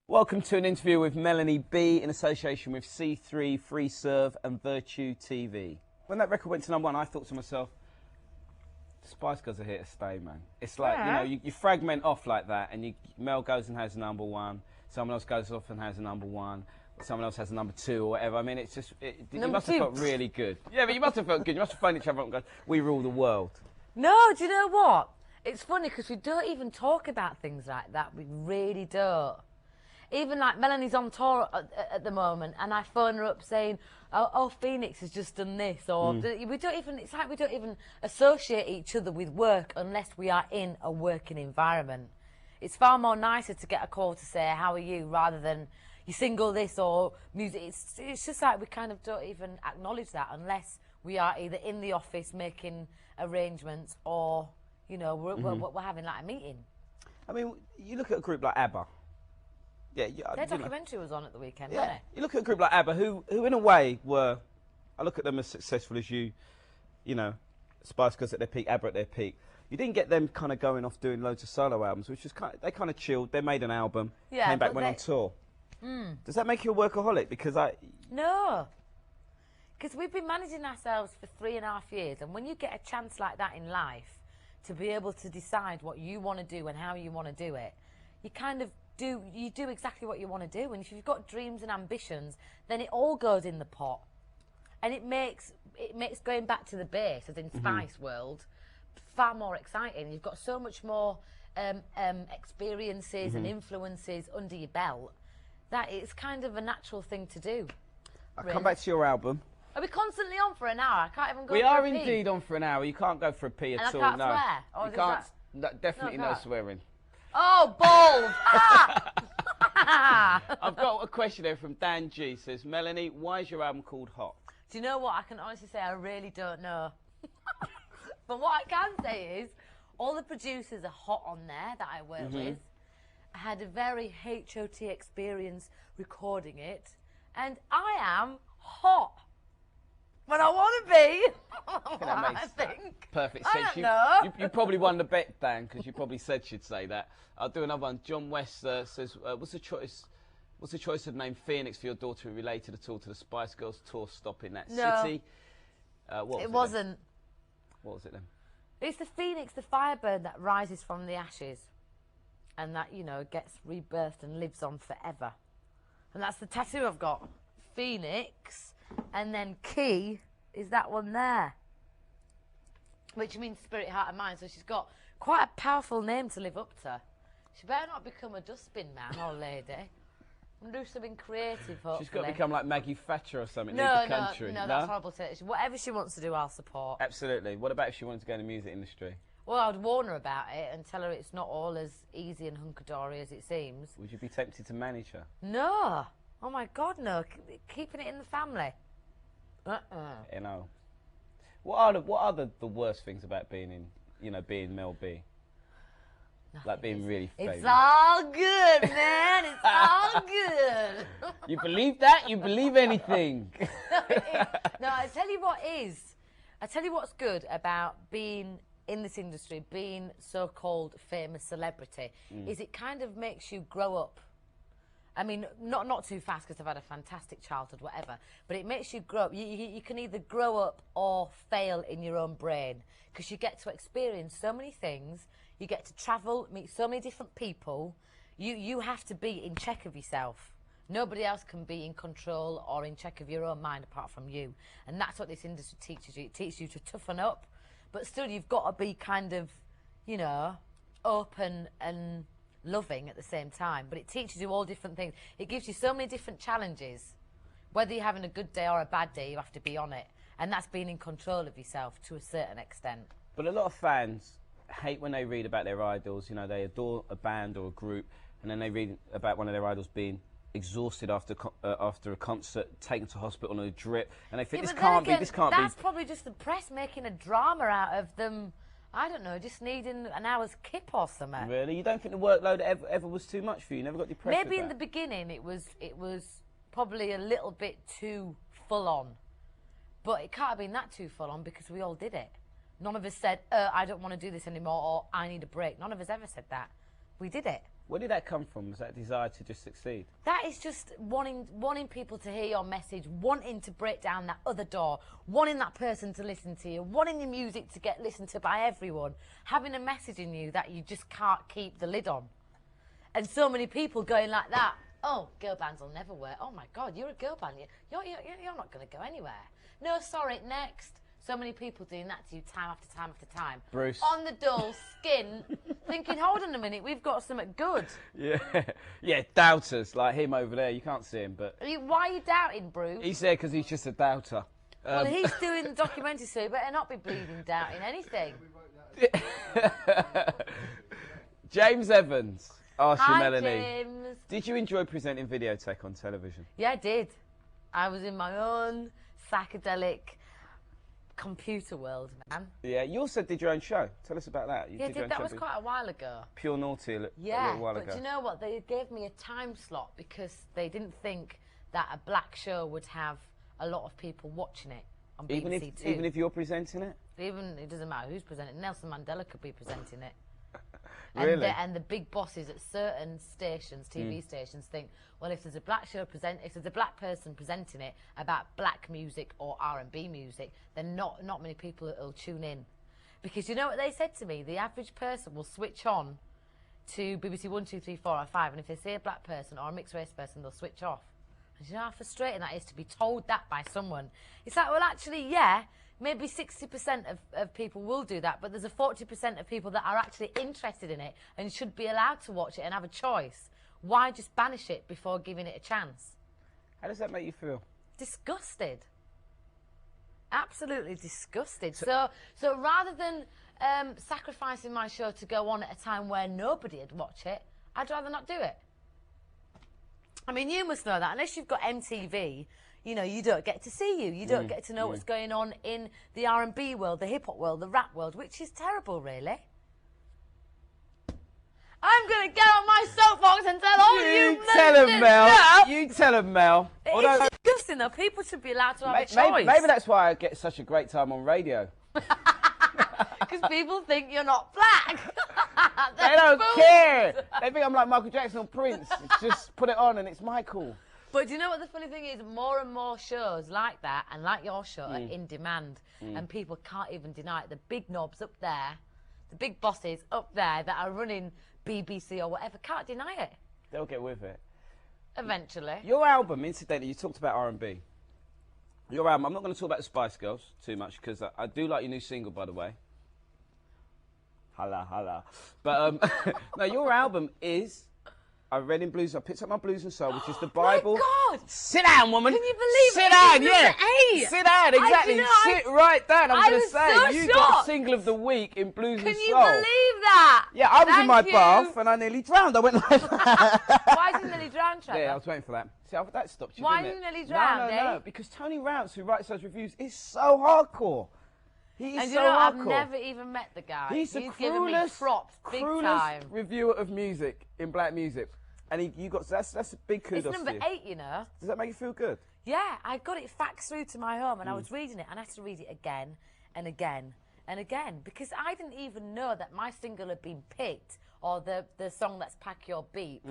Welcome to an interview with Melanie B in association with C3, Free Serve and Virtue TV. When that record went to #1, I thought to myself, Spice Girls are here to stay, man. It's like, you know, you fragment off like that and Mel goes and has a #1, someone else goes off and has a #1, someone else has a #2 or whatever. I mean, it's just, you must have felt really good. Yeah, but you must have felt good. You must have phoned each other up and gone, we rule the world. No, do you know what? It's funny because we don't even talk about things like that. We really don't. Even like Melanie's on tour at the moment, and I phone her up saying, "Oh, Phoenix has just done this," or we don't even. It's like we don't even associate each other with work unless we are in a working environment. It's far more nicer to get a call to say, "How are you?" rather than you single this or music. It's just like we kind of don't even acknowledge that unless we are either in the office making arrangements or, you know, we're having like a meeting. I mean, you look at a group like ABBA. Yeah, their documentary was on at the weekend, yeah. wasn't it? You look at a group like ABBA, who in a way were, I look at them as successful as you know, Spice Girls at their peak, ABBA at their peak. You didn't get them kind of going off doing loads of solo albums, which is they kind of chilled. They made an album, came back, went on tour. Does that make you a workaholic? Because No, because we've been managing ourselves for 3.5 years, and when you get a chance like that in life to be able to decide what you want to do and how you want to do it, you kind of do exactly what you want to do. And if you've got dreams and ambitions, then it all goes in the pot, and it makes going back to the base, as in Spice World, far more exciting. You've got so much more experiences and influences under your belt that it's kind of a natural thing to do. I'll come back to your album. Are we constantly on for an hour? I can't even go. We for are a pee. indeed on for an hour. You can't go for a pee at all. And I can't no. swear. Or you can't. that... Definitely no swearing. Oh, balls! I've got a question here from Dan G. Says, Melanie, why is your album called Hot? Do you know what? I can honestly say I really don't know. But what I can say is, all the producers are hot on there that I work with. I had a very HOT experience recording it, and I am hot. When I want to be. I think. Perfect I sense. don't know. You probably won the bet, Dan, because you probably said she'd say that. I'll do another one. John West says, what's the choice of name Phoenix for your daughter related at all to the Spice Girls tour stop in that city? What wasn't. What was it then? It's the Phoenix, the firebird that rises from the ashes, and that, you know, gets rebirthed and lives on forever. And that's the tattoo I've got. Phoenix. And then Key is that one there, which means spirit, heart and mind. So she's got quite a powerful name to live up to. She better not become a dustbin man or lady. And do something creative, hopefully. She's got to become like Maggie Thatcher or something. No, the country. No, that's horrible. Whatever she wants to do, I'll support. Absolutely. What about if she wanted to go in the music industry? Well, I'd warn her about it and tell her it's not all as easy and hunky-dory as it seems. Would you be tempted to manage her? No. Oh my God, no! Keeping it in the family. You know, what are the worst things about being in, you know, being Mel B? Nothing. Like being really famous. It's all good, man. It's all good. You believe that? You believe anything? No, I tell you what is. I tell you what's good about being in this industry, being so-called famous celebrity, is it kind of makes you grow up. I mean, not too fast because I've had a fantastic childhood, whatever, but it makes you grow up. You can either grow up or fail in your own brain because you get to experience so many things. You get to travel, meet so many different people. You have to be in check of yourself. Nobody else can be in control or in check of your own mind apart from you. And that's what this industry teaches you. It teaches you to toughen up, but still you've got to be kind of, you know, open and loving at the same time. But it teaches you all different things. It gives you so many different challenges. Whether you're having a good day or a bad day, you have to be on it. And that's being in control of yourself to a certain extent. But a lot of fans hate when they read about their idols. You know, they adore a band or a group, and then they read about one of their idols being exhausted after a concert, taken to hospital on a drip, and they think this can't be. That's probably just the press making a drama out of them. I don't know, just needing an hour's kip or something. Really? You don't think the workload ever was too much for you? You never got depressed? Maybe in the beginning it was probably a little bit too full on, but it can't have been that too full on because we all did it. None of us said, I don't want to do this anymore, or I need a break. None of us ever said that. We did it. Where did that come from? Was that desire to just succeed? That is just wanting people to hear your message, wanting to break down that other door, wanting that person to listen to you, wanting your music to get listened to by everyone, having a message in you that you just can't keep the lid on. And so many people going like that. Oh, girl bands will never work. Oh my God, you're a girl band. You're not going to go anywhere. No, sorry, next. So many people doing that to you time after time after time. Bruce. On the dull, skin, thinking, hold on a minute, we've got something good. Yeah, yeah, doubters like him over there. You can't see him, but... Why are you doubting, Bruce? He's there because he's just a doubter. Well, he's doing the documentary, so he better not be bleeding doubting anything. James Evans. Ask you, Hi, Melanie. James. Did you enjoy presenting Videotech on television? Yeah, I did. I was in my own psychedelic computer world, man. Yeah, you also did your own show. Tell us about that. You Yeah, did your own that show was quite a while ago. Pure Naughty a little while ago. But you know what? They gave me a time slot because they didn't think that a black show would have a lot of people watching it on BBC Two. Even if you're presenting it? Even, it doesn't matter who's presenting. Nelson Mandela could be presenting it. Really? And the big bosses at certain stations, TV stations, think, well, if there's a black person presenting it about black music or R&B music, then not many people will tune in, because you know what they said to me? The average person will switch on to BBC 1, 2, 3, 4, or 5, and if they see a black person or a mixed race person, they'll switch off. And you know how frustrating that is to be told that by someone? It's like, well, actually, yeah. Maybe 60% of people will do that, but there's a 40% of people that are actually interested in it and should be allowed to watch it and have a choice. Why just banish it before giving it a chance? How does that make you feel? Disgusted. Absolutely disgusted. So rather than sacrificing my show to go on at a time where nobody would watch it, I'd rather not do it. I mean, you must know that unless you've got MTV, you know, you don't get to see you. You don't get to know what's going on in the R&B world, the hip-hop world, the rap world, which is terrible, really. I'm going to get on my soapbox and tell all you tell him, Mel. You tell him, Mel. It's disgusting, though. People should be allowed to have a choice. Maybe that's why I get such a great time on radio. Because people think you're not black. They don't care. They think I'm like Michael Jackson or Prince. It's just put it on and it's Michael. But do you know what the funny thing is? More and more shows like that and like your show are in demand, and people can't even deny it. The big knobs up there, the big bosses up there that are running BBC or whatever can't deny it. They'll get with it. Eventually. Your album, incidentally, you talked about R&B. Your album, I'm not going to talk about the Spice Girls too much because I do like your new single, by the way. Holla, holla. But no, your album is... I read in blues. I picked up my blues and soul, which is the Bible. My God! Sit down, woman. Can you believe Sit it? down, It's yeah. number 8. Sit down, exactly. Sit right down. I'm going to say so you got shocked. single of the week in blues and soul. Can you believe that? Yeah, I was in my Thank bath you. and I nearly drowned. I went like that. Why did you nearly drown, Trevor? Yeah, I was waiting for that. See, that stopped you, Why didn't did it? you nearly drown, No, because Tony Rounce, who writes those reviews, is so hardcore. He is And so you know, hardcore. I've never even met the guy. He's the given me props, big time. reviewer of music in black music. And you got that's a big kudos It's number to you. 8, you know. Does that make you feel good? Yeah, I got it faxed through to my home and I was reading it and I had to read it again and again and again because I didn't even know that my single had been picked or the song that's Pack Your Beep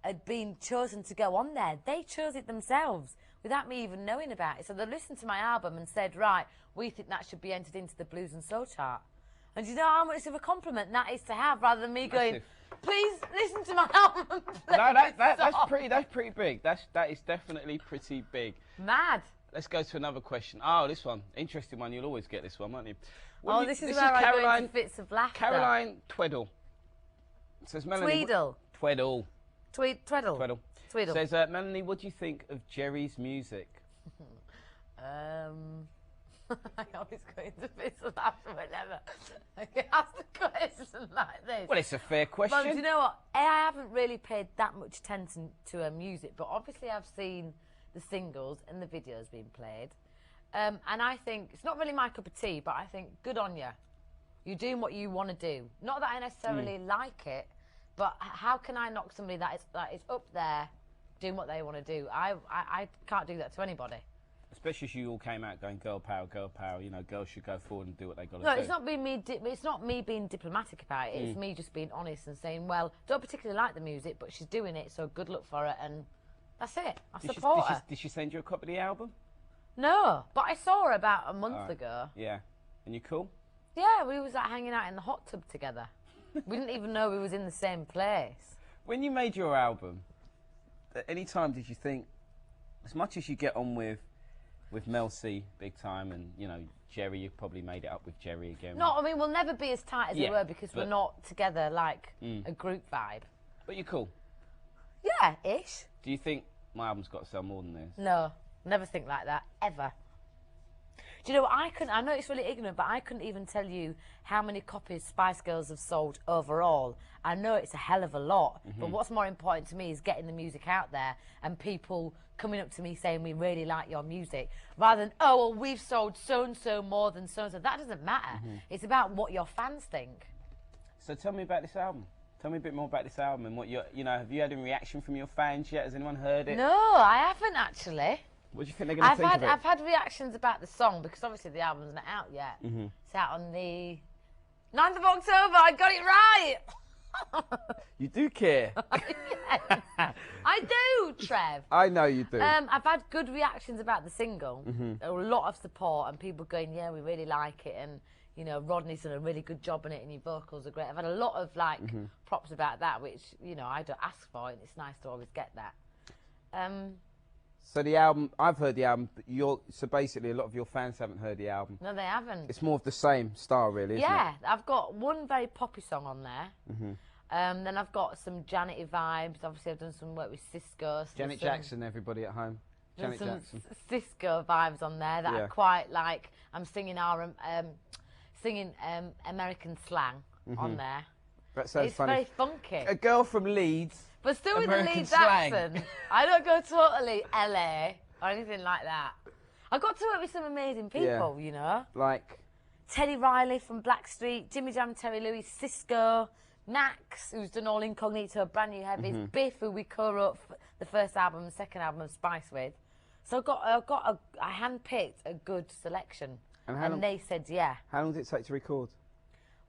had been chosen to go on there. They chose it themselves without me even knowing about it. So they listened to my album and said, right, we think that should be entered into the Blues and Soul chart. And do you know how much of a compliment that is to have rather than me going, please listen to my album. No, that's pretty big. That is definitely pretty big. Mad. Let's go to another question. Oh, this one, interesting one. You'll always get this one, won't you? This is where I go into fits of laughter. Caroline Tweddle says, Melanie. Tweedle. Tweddle. Tweedle. Tweddle. Tweedle. Says, Melanie, what do you think of Jerry's music? I always go into fits of laughter whenever I get asked a question like this. Well, it's a fair question. Well, do you know what? I haven't really paid that much attention to her music, but obviously I've seen the singles and the videos being played. And I think, it's not really my cup of tea, but I think, good on you. You're doing what you want to do. Not that I necessarily like it, but how can I knock somebody that is up there doing what they want to do? I can't do that to anybody. Especially as you all came out going girl power, you know, girls should go forward and do what they got to No, do. it's not being me. It's not me being diplomatic about it. It's me just being honest and saying, well, don't particularly like the music, but she's doing it, so good luck for her, and that's it. I support her. Did she send you a copy of the album? No, but I saw her about a month ago. Yeah, and you cool? Yeah, we was like hanging out in the hot tub together. We didn't even know we was in the same place. When you made your album, at any time did you think, as much as you get on with Mel C big time, and you know Jerry, you probably made it up with Jerry again. No, I mean we'll never be as tight as we were because we're not together like a group vibe. But you're cool. Yeah, ish. Do you think my album's got to sell more than this? No, never think like that ever. Do you know what I know it's really ignorant, but I couldn't even tell you how many copies Spice Girls have sold overall. I know it's a hell of a lot, but what's more important to me is getting the music out there and people coming up to me saying we really like your music, rather than, oh, well, we've sold so-and-so more than so-and-so. That doesn't matter. It's about what your fans think. So tell me about this album. Tell me a bit more about this album and what you know, have you had any reaction from your fans yet? Has anyone heard it? No, I haven't actually. What do you think they're going to think of it? I've had reactions about the song because obviously the album's not out yet. It's out on the 9th of October. I got it right. You do care. Yes, I do, Trev. I know you do. I've had good reactions about the single. A lot of support and people going, yeah, we really like it, and you know, Rodney's done a really good job on it, and your vocals are great. I've had a lot of like props about that, which you know I don't ask for, and it's nice to always get that. So the album, I've heard the album, but so basically a lot of your fans haven't heard the album. No, they haven't. It's more of the same style, really, isn't it? Yeah, I've got one very poppy song on there. Then I've got some Janet-y vibes. Obviously, I've done some work with Cisco. Janet Jackson, everybody at home. Janet Jackson. Cisco vibes on there that I quite like. I'm singing American slang on there. That sounds funny. It's very funky. A girl from Leeds. But still with American the Leeds slang. accent. I don't go totally LA or anything like that. I got to work with some amazing people, you know. Like? Teddy Riley from Blackstreet, Jimmy Jam, Terry Lewis, Cisco, Max, who's done All Incognito, Brand New Heavies, Biff, who we co-wrote the first album and second album of Spice with. So I handpicked a good selection, and they said yeah. How long did it take to record?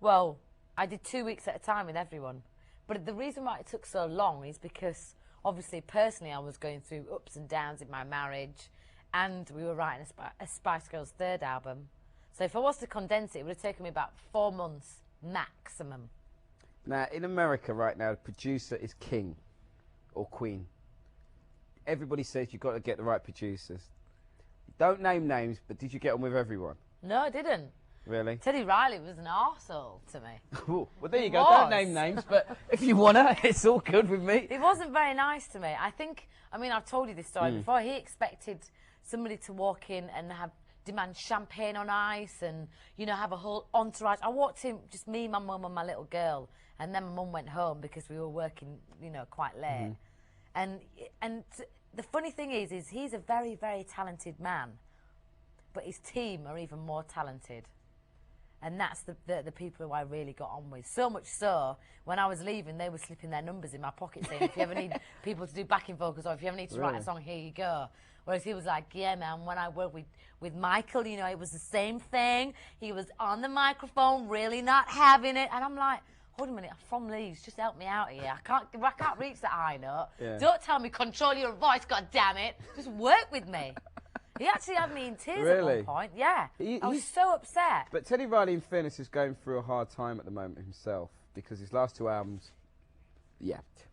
Well, I did 2 weeks at a time with everyone. But the reason why it took so long is because, obviously, personally, I was going through ups and downs in my marriage, and we were writing a Spice Girls third album. So if I was to condense it, it would have taken me about 4 months maximum. Now, in America right now, the producer is king or queen. Everybody says you've got to get the right producers. Don't name names, but did you get on with everyone? No, I didn't. Really? Teddy Riley was an arsehole to me. Well, there you go. Don't name names, but if you want to, it's all good with me. He wasn't very nice to me. I mean, I've told you this story before. He expected somebody to walk in and demand champagne on ice and, you know, have a whole entourage. I walked in, just me, my mum and my little girl, and then my mum went home because we were working, you know, quite late. And the funny thing is he's a very, very talented man, but his team are even more talented. And that's the people who I really got on with. So much so, when I was leaving, they were slipping their numbers in my pocket saying, if you ever need people to do backing vocals or if you ever need to write a song, here you go. Whereas he was like, yeah, man, when I worked with Michael, you know, it was the same thing. He was on the microphone, really not having it. And I'm like, hold on a minute, I'm from Leeds, just help me out here. I can't reach the high note. Yeah. Don't tell me control your voice, God damn it. Just work with me. He actually had me in tears at one point. Yeah, I was so upset. But Teddy Riley, in fairness, is going through a hard time at the moment himself because his last 2 albums,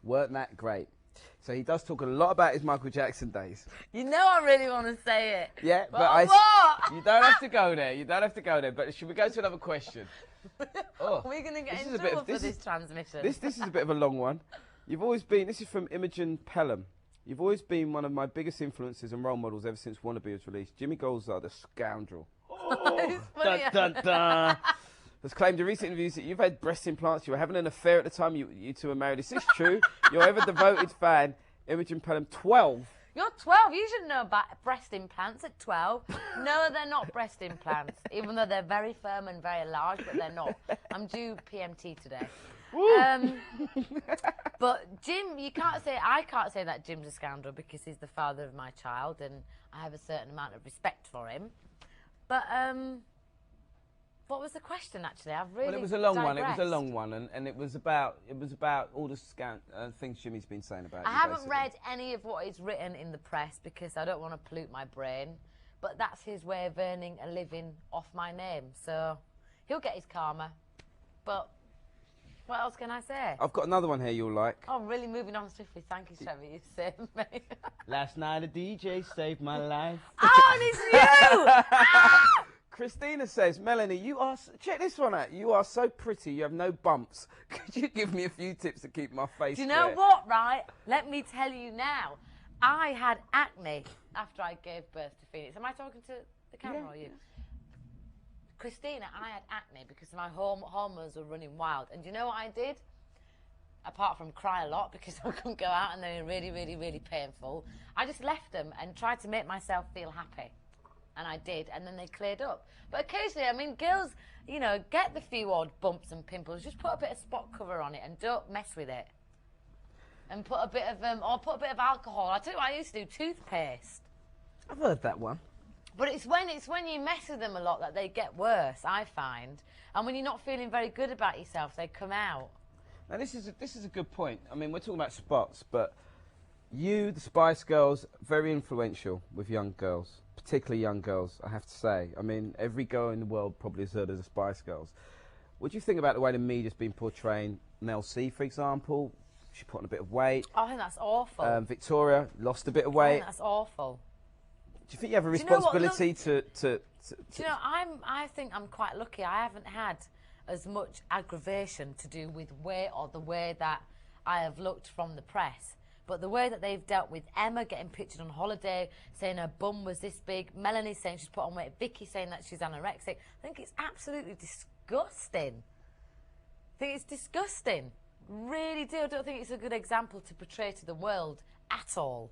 weren't that great. So he does talk a lot about his Michael Jackson days. You know I really want to say it. Yeah, but you don't have to go there. You don't have to go there. But should we go to another question? Oh, we're going to get in trouble for this transmission. This is a bit of a long one. You've always been, this is from Imogen Pelham. You've always been one of my biggest influences and role models ever since Wannabe was released. Jimmy Goldsar, the scoundrel. It's funny. Dun, dun, dun. Has claimed in recent interviews that you've had breast implants. You were having an affair at the time you two were married. Is this true? Your ever devoted fan, Imogen Pelham, 12. You're 12. You should know about breast implants at 12. No, they're not breast implants, even though they're very firm and very large, but they're not. I'm due PMT today. But Jim, I can't say that Jim's a scoundrel because he's the father of my child and I have a certain amount of respect for him. But what was the question actually? I've really Well, it was a long digressed. one. It was a long one, and it was about all the things Jimmy's been saying about you. I haven't basically. read any of what he's written in the press because I don't want to pollute my brain. But that's his way of earning a living off my name, so he'll get his karma. But what else can I say? I've got another one here you'll like. Oh, I'm really moving on swiftly. Thank you, Trevor. You saved me. Last night a DJ saved my life. Oh, it's you! Christina says, Melanie, check this one out. You are so pretty, you have no bumps. Could you give me a few tips to keep my face Do you know clear? what, right? Let me tell you now. I had acne after I gave birth to Phoenix. Am I talking to the camera or you? Christina, I had acne because my hormones were running wild. And do you know what I did? Apart from cry a lot because I couldn't go out and they were really, really, really painful, I just left them and tried to make myself feel happy. And I did, and then they cleared up. But occasionally, I mean, girls, you know, get the few odd bumps and pimples, just put a bit of spot cover on it and don't mess with it. And put a bit of, or put a bit of alcohol. I tell you what I used to do, toothpaste. I've heard that one. But it's when you mess with them a lot that they get worse, I find. And when you're not feeling very good about yourself, they come out. Now this is a good point. I mean, we're talking about spots, but you, the Spice Girls, very influential with young girls, particularly young girls, I have to say. I mean, every girl in the world probably has heard of the Spice Girls. What do you think about the way the media's been portraying Mel C, for example? She put on a bit of weight. Oh, I think that's awful. Victoria lost a bit of weight. I think that's awful. Do you think you have a responsibility to? Do you know, I think I'm quite lucky. I haven't had as much aggravation to do with weight or the way that I have looked from the press. But the way that they've dealt with Emma getting pictured on holiday, saying her bum was this big, Melanie saying she's put on weight, Vicky saying that she's anorexic, I think it's absolutely disgusting. I think it's disgusting. Really do. I don't think it's a good example to portray to the world at all.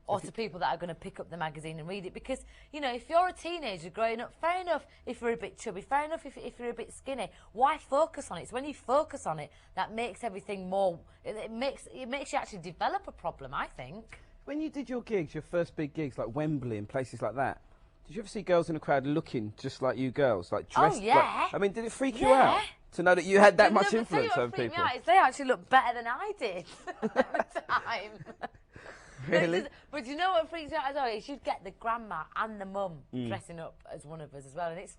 Or to people that are going to pick up the magazine and read it. Because, you know, if you're a teenager growing up, fair enough if you're a bit chubby, fair enough if you're a bit skinny. Why focus on it? It's when you focus on it that makes everything more... It makes you actually develop a problem, I think. When you did your gigs, your first big gigs, like Wembley and places like that, did you ever see girls in the crowd looking just like you girls? Like dressed... Oh, yeah. Like, I mean, did it freak you out? To know that you had that much No, influence over people? They actually look better than I did at the time. Really? But you know what freaks me out as well? Is you'd get the grandma and the mum dressing up as one of us as well. And it's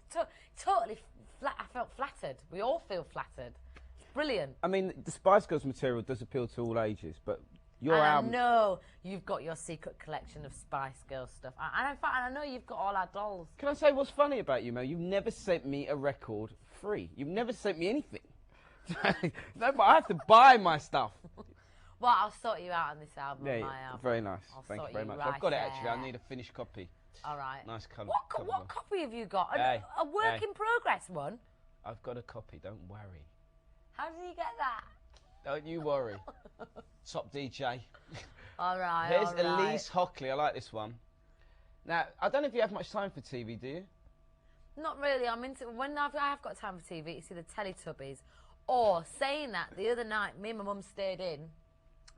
totally flat. I felt flattered. We all feel flattered. It's brilliant. I mean, the Spice Girls material does appeal to all ages, but your album... I know you've got your secret collection of Spice Girls stuff. And in fact, I know you've got all our dolls. Can I say what's funny about you, Mel? You've never sent me a record free. You've never sent me anything. No, but I have to buy my stuff. Well, I'll sort you out on this album. Yeah, my album. very nice. Thank you very much. Right I've got it actually. there. I need a finished copy. All right. Nice colour. What copy have you got? Hey, a work in progress one? I've got a copy. Don't worry. How did you get that? Don't you worry. Top DJ. All right. Here's all right. Elise Hockley. I like this one. Now, I don't know if you have much time for TV, do you? Not really. I have got time for TV, it's either Teletubbies or saying that the other night, me and my mum stayed in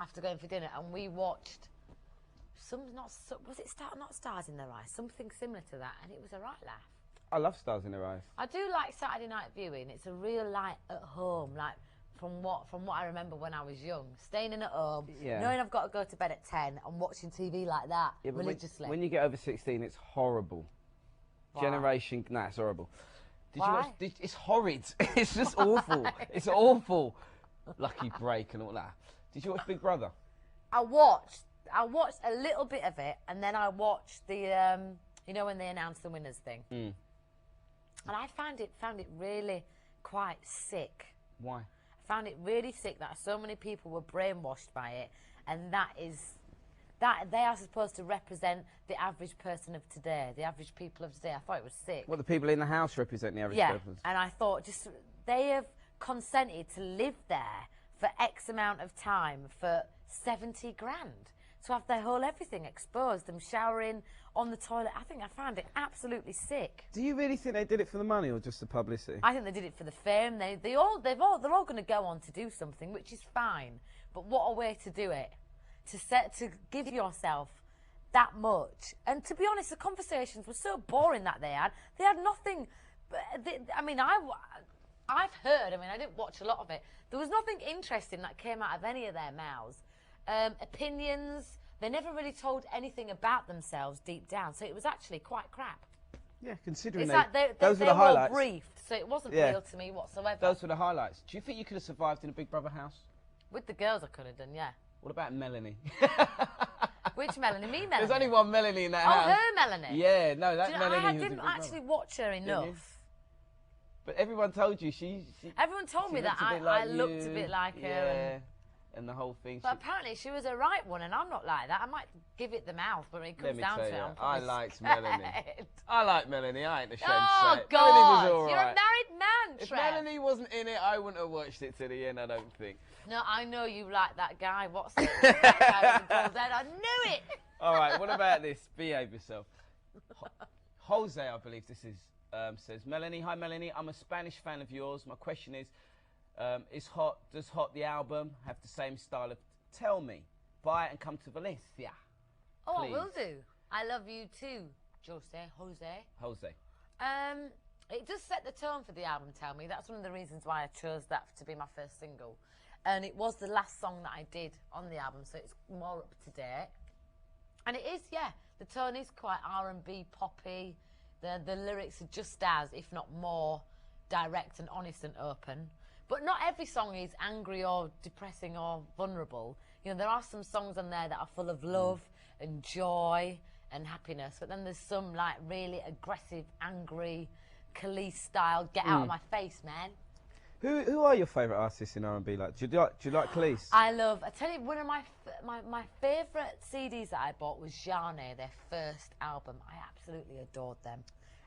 after going for dinner and we watched not Stars in Their Eyes, something similar to that, and it was a right laugh. I love Stars in Their Eyes. I do like Saturday night viewing. It's a real light at home, like from what I remember when I was young, staying in at home, knowing I've got to go to bed at 10 and watching TV like that religiously. When you get over 16, it's horrible. Why? Generation, nah, it's horrible. Why? It's horrid. It's just awful. It's awful. Lucky Break and all that. Did you watch Big Brother? I watched a little bit of it, and then I watched the, you know, when they announced the winners thing. And I found it really quite sick. Why? I found it really sick that so many people were brainwashed by it, and that they are supposed to represent the average person of today, the average people of today. I thought it was sick. Well, the people in the house represent the average person. And I thought they have consented to live there for X amount of time for 70 grand. to have their whole everything exposed, them showering on the toilet. I found it absolutely sick. Do you really think they did it for the money or just the publicity? I think they did it for the fame. They're all going to go on to do something, which is fine. But what a way to do it, to give yourself that much. And to be honest, the conversations were so boring that they had. They had nothing. I've heard. I mean, I didn't watch a lot of it. There was nothing interesting that came out of any of their mouths. Opinions. They never really told anything about themselves deep down. So it was actually quite crap. Yeah, considering those were the highlights. All briefed, so it wasn't real to me whatsoever. Those were the highlights. Do you think you could have survived in a Big Brother house? With the girls, I could have done, yeah. What about Melanie? Which Melanie? Me, Melanie? There's only one Melanie in that house. Oh, her Melanie? Yeah, no, that Melanie. I didn't actually watch her enough. But everyone told you everyone told me that I looked a bit like her. Yeah, and the whole thing. But apparently she was a right one, and I'm not like that. I might give it the mouth, but when it comes down to it, I liked Melanie. I like Melanie. I ain't ashamed to say Oh, it. God. Melanie was all right. You're a married man, If Trev. Melanie wasn't in it, I wouldn't have watched it to the end, I don't think. No, I know you like that guy. What's it? That guy with the bald head. I knew it. All right, what about this? Behave yourself. Jose, I believe this is, says, Melanie, hi Melanie, I'm a Spanish fan of yours. My question is does Hot the album have the same style of Tell Me? Buy it and come to Valencia. Oh, please. I will do. I love you too, Jose. It does set the tone for the album, Tell Me. That's one of the reasons why I chose that to be my first single. And it was the last song that I did on the album, so it's more up to date. And it is, yeah, the tone is quite R&B, poppy. The lyrics are just as, if not more, direct and honest and open. But not every song is angry or depressing or vulnerable. You know, there are some songs on there that are full of love and joy and happiness, but then there's some like really aggressive, angry, Khalees style, get out of my face, man. Who are your favourite artists in R&B? Like, do you like Khalees? I tell you, one of my favourite CDs that I bought was Jane, their first album. I absolutely adored them.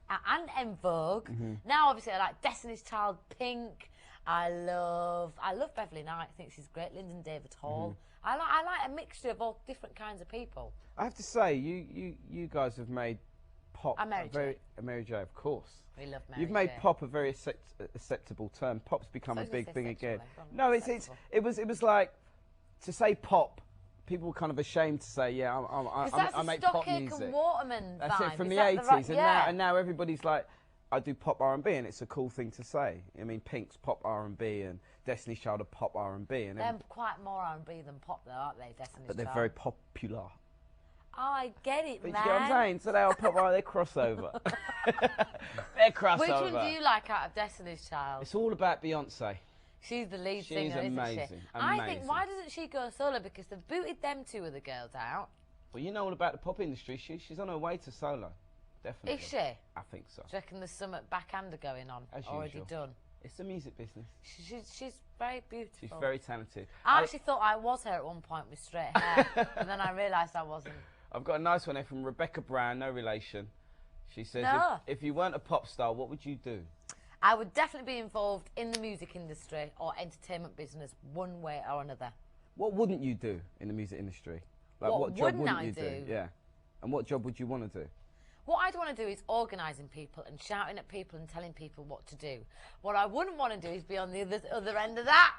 And En Vogue. Now, obviously, I like Destiny's Child, Pink. I love Beverly Knight. I think she's great. Lyndon David Hall. I like a mixture of all different kinds of people. I have to say, you guys have made pop Mary J, of course. We love Mary You've made J. pop a very acceptable term. Pop's become a big thing again. No, it was like to say pop. People were kind of ashamed to say, yeah, I make pop music. And Waterman That's vibe. it from the Is that 80s, right? and now everybody's like, I do pop R&B, and it's a cool thing to say. I mean, Pink's pop R&B, and Destiny's Child are pop R&B, and they're quite more R&B than pop, though, aren't they? Destiny's Child. But they're very popular. Oh, I get it, But man. you get what I'm saying? So they are pop, they're crossover. They're crossover. Which one do you like out of Destiny's Child? It's all about Beyonce. She's the lead singer, She's amazing, isn't she? amazing. I think, why doesn't she go solo? Because they've booted them two of the girls out. Well, you know all about the pop industry. She's on her way to solo. Definitely. Is she? I think so. Do you reckon there's some backhander going on? As already usual. done? It's the music business. She's very beautiful. She's very talented. I actually thought I was her at one point with straight hair, and then I realised I wasn't. I've got a nice one here from Rebecca Brown, no relation. She says, No. if you weren't a pop star, what would you do? I would definitely be involved in the music industry or entertainment business one way or another. What wouldn't you do in the music industry? Like, what job wouldn't you do? Yeah. And what job would you want to do? What I'd want to do is organising people and shouting at people and telling people what to do. What I wouldn't want to do is be on the other end of that.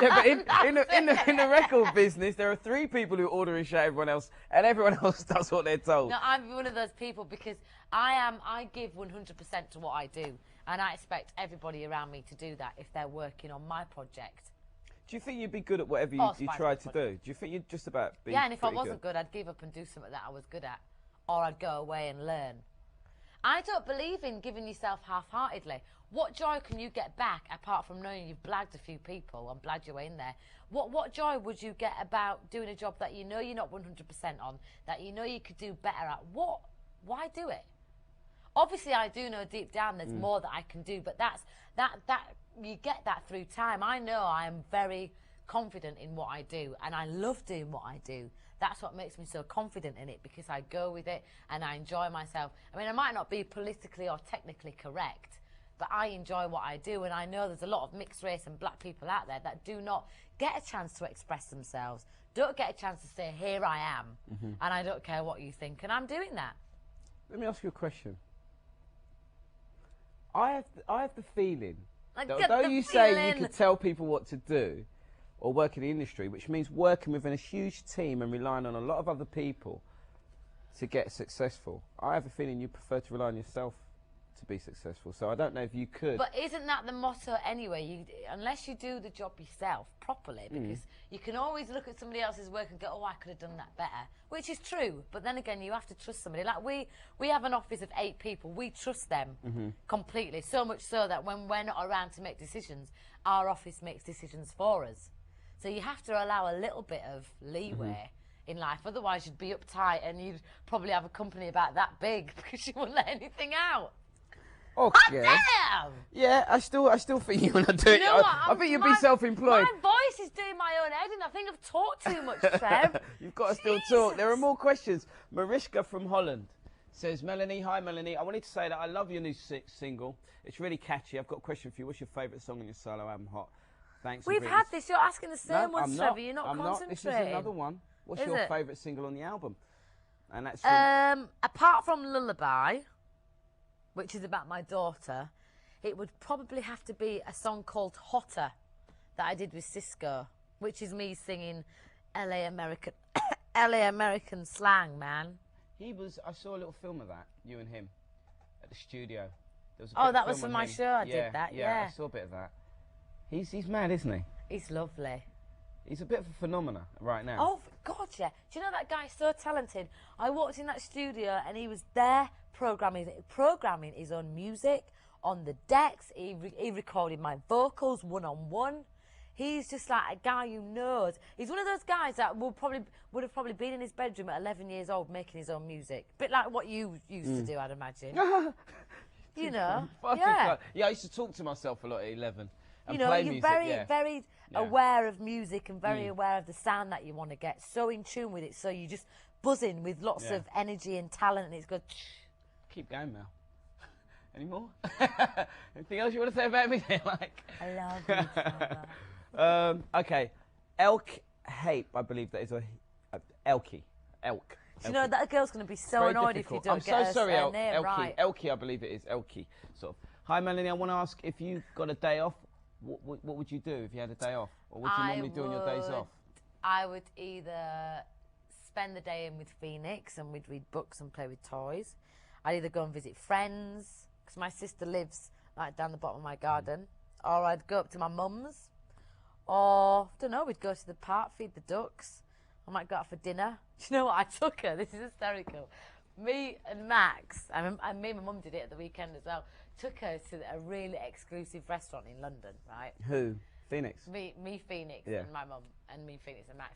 Yeah, but in the record business, there are 3 people who order and shout everyone else, and everyone else does what they're told. No, I'm one of those people because I give 100% to what I do, and I expect everybody around me to do that if they're working on my project. Do you think you'd be good at whatever you tried to do? Do you think you'd just about be Yeah, and if I wasn't good, I'd give up and do something that I was good at. Or I'd go away and learn. I don't believe in giving yourself half-heartedly. What joy can you get back apart from knowing you've blagged a few people and blagged your way in there? What joy would you get about doing a job that you know you're not 100% on, that you know you could do better at? Why do it? Obviously, I do know deep down there's more that I can do, but that you get that through time. I know I am very confident in what I do, and I love doing what I do. That's what makes me so confident in it, because I go with it and I enjoy myself. I mean, I might not be politically or technically correct, but I enjoy what I do, and I know there's a lot of mixed race and black people out there that do not get a chance to express themselves, don't get a chance to say, here I am, and I don't care what you think, and I'm doing that. Let me ask you a question. I have the feeling that although you say you can tell people what to do or work in the industry, which means working within a huge team and relying on a lot of other people to get successful, I have a feeling you prefer to rely on yourself to be successful. So I don't know if you could. But isn't that the motto anyway? Unless you do the job yourself properly, because you can always look at somebody else's work and go, oh, I could have done that better, which is true. But then again, you have to trust somebody. Like we have an office of 8 people. We trust them completely, so much so that when we're not around to make decisions, our office makes decisions for us. So you have to allow a little bit of leeway in life. Otherwise, you'd be uptight and you'd probably have a company about that big because you wouldn't let anything out. Oh, Damn! Yeah, I still think you want to do it. I think you'd be self-employed. My voice is doing my own head, and I think I've talked too much, Trev. You've got to still talk. There are more questions. Mariska from Holland says, Melanie, hi Melanie. I wanted to say that I love your new single. It's really catchy. I've got a question for you. What's your favourite song in your solo album, Hot? Thanks. We've had this. You're asking the same ones, Trevor. You're not concentrating. This is another one. What's your favourite single on the album? And that's apart from Lullaby, which is about my daughter, it would probably have to be a song called Hotter that I did with Cisco, which is me singing LA American slang, man. I saw a little film of that, you and him, at the studio. That was for my show. I did that. Yeah, I saw a bit of that. He's mad, isn't he? He's lovely. He's a bit of a phenomenon right now. Oh, God, yeah. Do you know that guy's so talented? I walked in that studio and he was there programming his own music on the decks. He recorded my vocals one-on-one. He's just like a guy who knows. He's one of those guys that would have probably been in his bedroom at 11 years old making his own music. A bit like what you used to do, I'd imagine. You know? Yeah. Yeah, I used to talk to myself a lot at 11. You know, you're very aware of music and very aware of the sound that you want to get. So in tune with it, so you're just buzzing with lots of energy and talent, and it's good. Keep going, Mel. Any more? Anything else you want to say about me? Like, I love you, Trevor. Okay, Elk Hape, I believe that is Elkie. Elk. Do you know that girl's going to be so annoyed if you don't get her name right? Elkie, I believe it is Elkie. Sort of. Hi, Melanie. I want to ask if you got a day off. What would you do if you had a day off? Or what do you normally do on your days off? I would either spend the day in with Phoenix and we'd read books and play with toys. I'd either go and visit friends, because my sister lives like down the bottom of my garden, or I'd go up to my mum's, or, I don't know, we'd go to the park, feed the ducks. I might go out for dinner. Do you know what? I took her. This is hysterical. Me and Max, and me and my mum did it at the weekend as well, took her to a really exclusive restaurant in London, right? Who? Phoenix? Me Phoenix, and my mum, and me, Phoenix, and Max.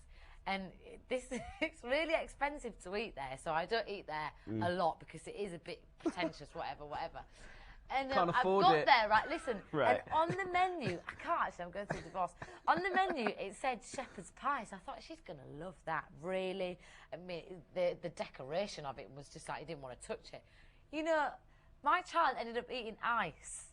And it's really expensive to eat there, so I don't eat there a lot because it is a bit pretentious, whatever. And Can't I've afford got it. there, right, listen, Right. and on the menu, I can't actually, I'm going through a divorce. On the menu, it said shepherd's pie, so I thought, she's going to love that, really. I mean, the decoration of it was just like, you didn't want to touch it. You know, my child ended up eating ice.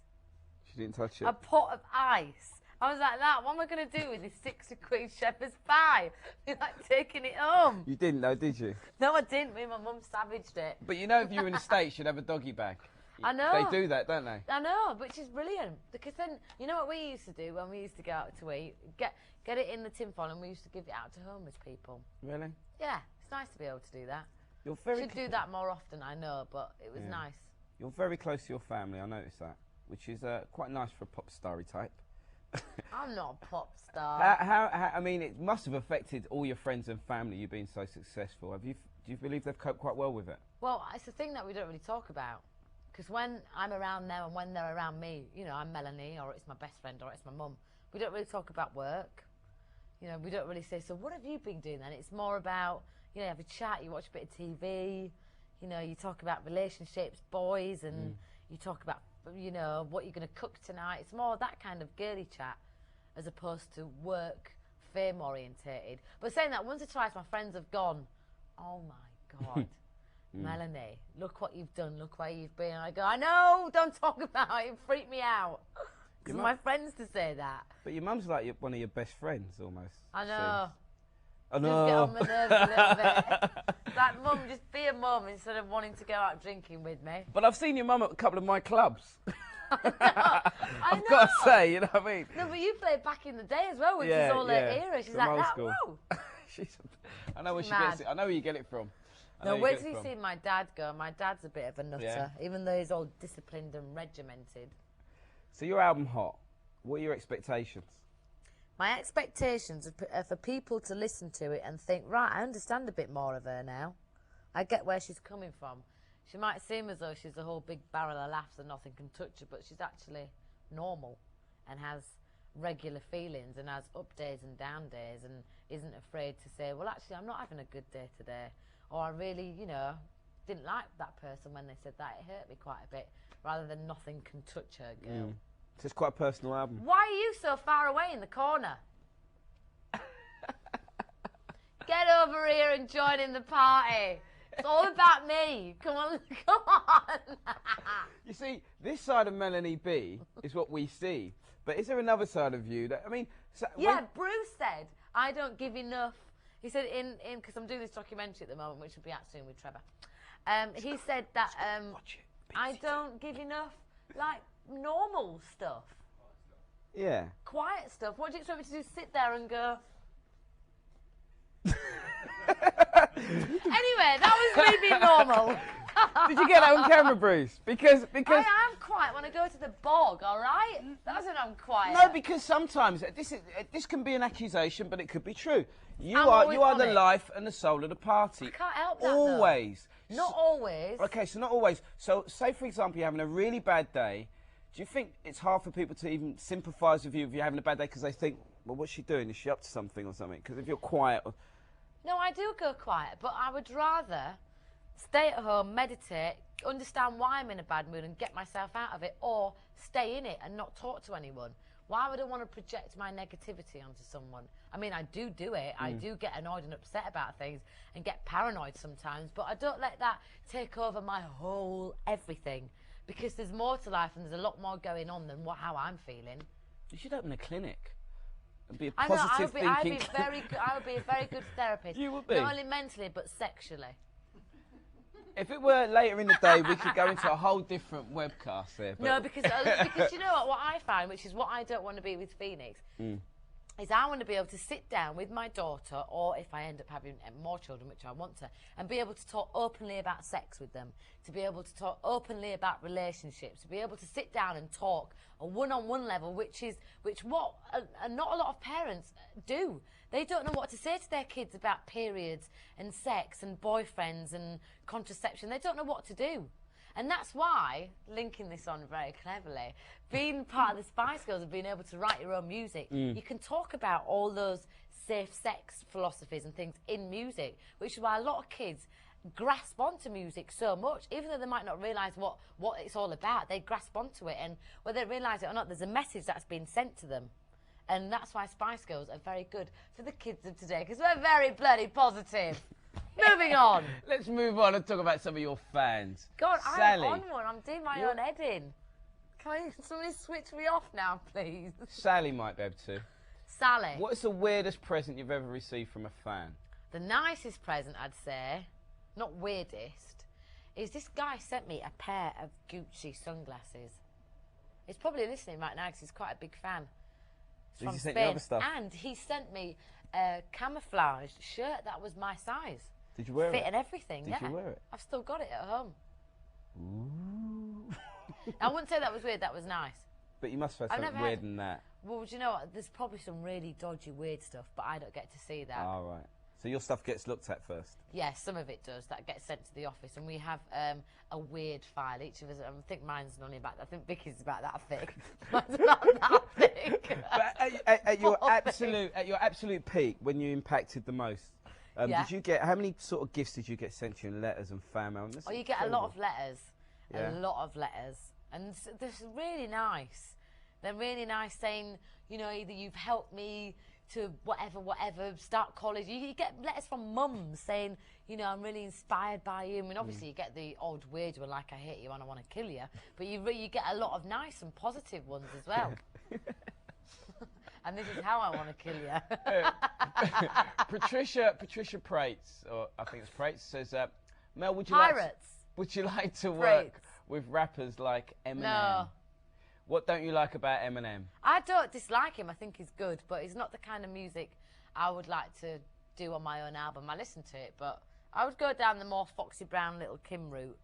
She didn't touch it? A pot of ice. I was like, what am I going to do with this 60 quid shepherd's pie? You're like taking it home. You didn't though, did you? No, I didn't. Me and my mum savaged it. But you know, if you were in the States, you'd have a doggy bag. I know. They do that, don't they? I know, which is brilliant. Because then, you know what we used to do when we used to go out to eat? Get it in the tin foil and we used to give it out to homeless people. Really? Yeah, it's nice to be able to do that. You're very Should do that more often, I know, but it was nice. You're very close to your family, I noticed that, which is quite nice for a pop starry type. I'm not a pop star. How, I mean, it must have affected all your friends and family, you being so successful. Do you believe they've coped quite well with it? Well, it's a thing that we don't really talk about. Because when I'm around them and when they're around me, you know, I'm Melanie, or it's my best friend, or it's my mum, we don't really talk about work. You know, we don't really say, so what have you been doing then? It's more about, you know, you have a chat, you watch a bit of TV, you know, you talk about relationships, boys, and you talk about, you know, what you're going to cook tonight. It's more that kind of girly chat as opposed to work, fame orientated. But saying that, once or twice my friends have gone, oh my God, Melanie, look what you've done, look where you've been. I go, I know, don't talk about it, freak me out. Because my friends to say that. But your mum's like one of your best friends, almost. I know. I know. Just get on my nerves a little bit. Like, mum, just be a mum instead of wanting to go out drinking with me. But I've seen your mum at a couple of my clubs. I know. I've got to say, you know what I mean? No, but you played back in the day as well, which is all her era. She's like, old that, school. woo. I know where she gets it. I know where you get it from. No, where did you see my dad go? My dad's a bit of a nutter, even though he's all disciplined and regimented. So your album Hot, what are your expectations? My expectations are for people to listen to it and think, right, I understand a bit more of her now. I get where she's coming from. She might seem as though she's a whole big barrel of laughs and nothing can touch her, but she's actually normal and has regular feelings and has up days and down days and isn't afraid to say, well, actually, I'm not having a good day today. Or I really, you know, didn't like that person when they said that. It hurt me quite a bit, rather than nothing can touch her, girl. So it's quite a personal album. Why are you so far away in the corner? Get over here and join in the party. It's all about me. Come on, come on. You see, this side of Melanie B is what we see. But is there another side of you that, I mean... So yeah, Bruce said, I don't give enough. He said, because I'm doing this documentary at the moment, which will be out soon with Trevor. He said that I don't give enough, like, normal stuff. Yeah. Quiet stuff. What do you expect me to do? Sit there and go... Anyway, that was me being normal. Did you get that on camera, Bruce? Because I am quiet when I go to the bog, all right? That's when I'm quiet. No, because sometimes this can be an accusation, but it could be true. You are the life and the soul of the party. I can't help that. Always. Though. Not always. Okay, so not always. So say, for example, you're having a really bad day. Do you think it's hard for people to even sympathise with you if you're having a bad day because they think, well, what's she doing? Is she up to something or something? Because if you're quiet... No, I do go quiet, but I would rather stay at home, meditate, understand why I'm in a bad mood and get myself out of it, or stay in it and not talk to anyone. Why would I want to project my negativity onto someone? I mean, I do it. I do get annoyed and upset about things and get paranoid sometimes, but I don't let that take over my whole everything, because there's more to life and there's a lot more going on than how I'm feeling. You should open a clinic. And be a positive thinking. I would be a very good therapist. You would be. Not only mentally, but sexually. If it were later in the day, we could go into a whole different webcast there. But... No, because you know what I find, which is what I don't want to be with Phoenix, is I want to be able to sit down with my daughter, or if I end up having more children, which I want to, and be able to talk openly about sex with them, to be able to talk openly about relationships, to be able to sit down and talk a one-on-one level, which not a lot of parents do. They don't know what to say to their kids about periods and sex and boyfriends and contraception. They don't know what to do. And that's why, linking this on very cleverly, being part of the Spice Girls and being able to write your own music, you can talk about all those safe sex philosophies and things in music, which is why a lot of kids grasp onto music so much, even though they might not realise what it's all about. They grasp onto it, and whether they realise it or not, there's a message that's been sent to them. And that's why Spice Girls are very good for the kids of today, because we're very bloody positive. Moving on. Let's move on and talk about some of your fans. God, Sally. I'm on one. I'm doing my own editing. Can somebody switch me off now, please? Sally might be able to. Sally. What is the weirdest present you've ever received from a fan? The nicest present, I'd say, not weirdest, is this guy sent me a pair of Gucci sunglasses. He's probably listening right now because he's quite a big fan. Did he send you other stuff? And he sent me a camouflaged shirt that was my size. Did you wear it? Fit and everything, Did you wear it? I've still got it at home. Ooh. I wouldn't say that was weird, that was nice. But you must have had something weird than that. Well, do you know what? There's probably some really dodgy, weird stuff, but I don't get to see that. Oh, right. So your stuff gets looked at first? Yes, some of it does. That gets sent to the office, and we have a weird file. Each of us, I think mine's only about, I think Vicky's about that thick. Mine's about that thick. But at your absolute peak, when you impacted the most, did you get, how many sort of gifts did you get sent to you in letters and fan mail? Oh, you get a lot of letters. Yeah. A lot of letters. And they're really nice. They're really nice, saying, you know, either you've helped me to whatever, start college. You get letters from mums saying, you know, I'm really inspired by you. I mean, obviously you get the odd weird one like I hate you and I want to kill you, but you get a lot of nice and positive ones as well. And this is how I want to kill you. Patricia Prates, or I think it's Prates, says, Mel, would you like to work with rappers like Eminem? No. What don't you like about Eminem? I don't dislike him. I think he's good, but it's not the kind of music I would like to do on my own album. I listen to it, but I would go down the more Foxy Brown, Little Kim route.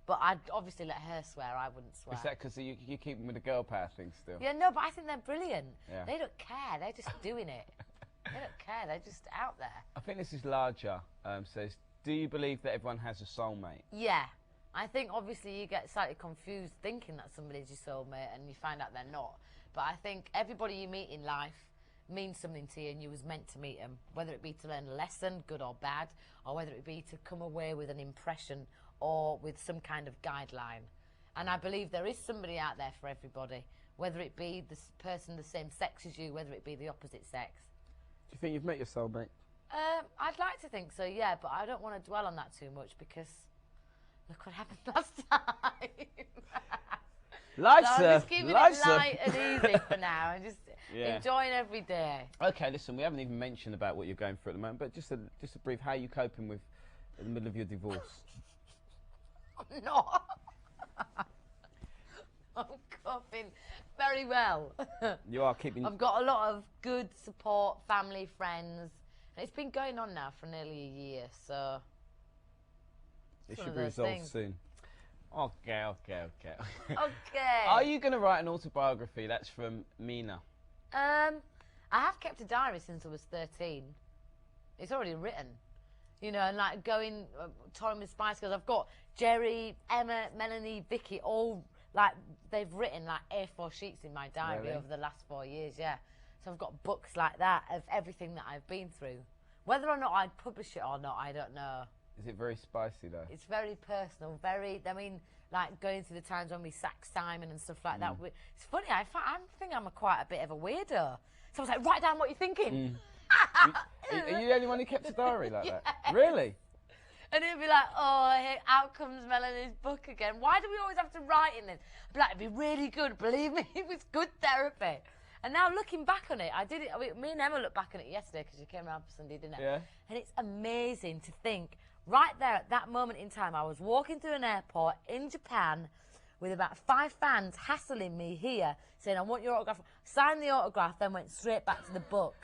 But I'd obviously let her swear. I wouldn't swear. Is that because you keep them with the girl power thing still? Yeah, no, but I think they're brilliant. Yeah. They don't care. They're just doing it. They don't care. They're just out there. I think this is larger. Says, do you believe that everyone has a soulmate? Yeah. I think obviously you get slightly confused thinking that somebody's your soulmate and you find out they're not. But I think everybody you meet in life means something to you and you was meant to meet them, whether it be to learn a lesson, good or bad, or whether it be to come away with an impression or with some kind of guideline. And I believe there is somebody out there for everybody, whether it be the person the same sex as you, whether it be the opposite sex. Do you think you've met your soulmate? I'd like to think so, yeah, but I don't want to dwell on that too much because look what happened last time. Lights, so I'm just keeping it light and easy for now and just enjoying every day. Okay, listen, we haven't even mentioned about what you're going through at the moment, but just a brief, how are you coping with in the middle of your divorce? I'm not. I'm coping very well. You are keeping... I've got a lot of good support, family, friends. And it's been going on now for nearly a year, so... It should be resolved soon. Okay. Okay. Are you going to write an autobiography? That's from Mina. I have kept a diary since I was 13. It's already written. You know, and like going, touring with Spice Girls, I've got Jerry, Emma, Melanie, Vicky, all, like, they've written, like, A4 sheets in my diary over the last 4 years, yeah. So I've got books like that of everything that I've been through. Whether or not I'd publish it or not, I don't know. Is it very spicy, though? It's very personal, I mean, like, going through the times when we sacked Simon and stuff like that. It's funny, I think I'm quite a bit of a weirdo. So I was like, write down what you're thinking. Are you the only one who kept a diary like that? Really? And it'd be like, oh, out comes Melanie's book again. Why do we always have to write in this? I'd be like, it'd be really good, believe me, it was good therapy. And now looking back on it, me and Emma looked back on it yesterday because she came around for Sunday dinner. Yeah. And it's amazing to think, right there at that moment in time, I was walking through an airport in Japan with about 5 fans hassling me here, saying, I want your autograph. Signed the autograph, then went straight back to the book.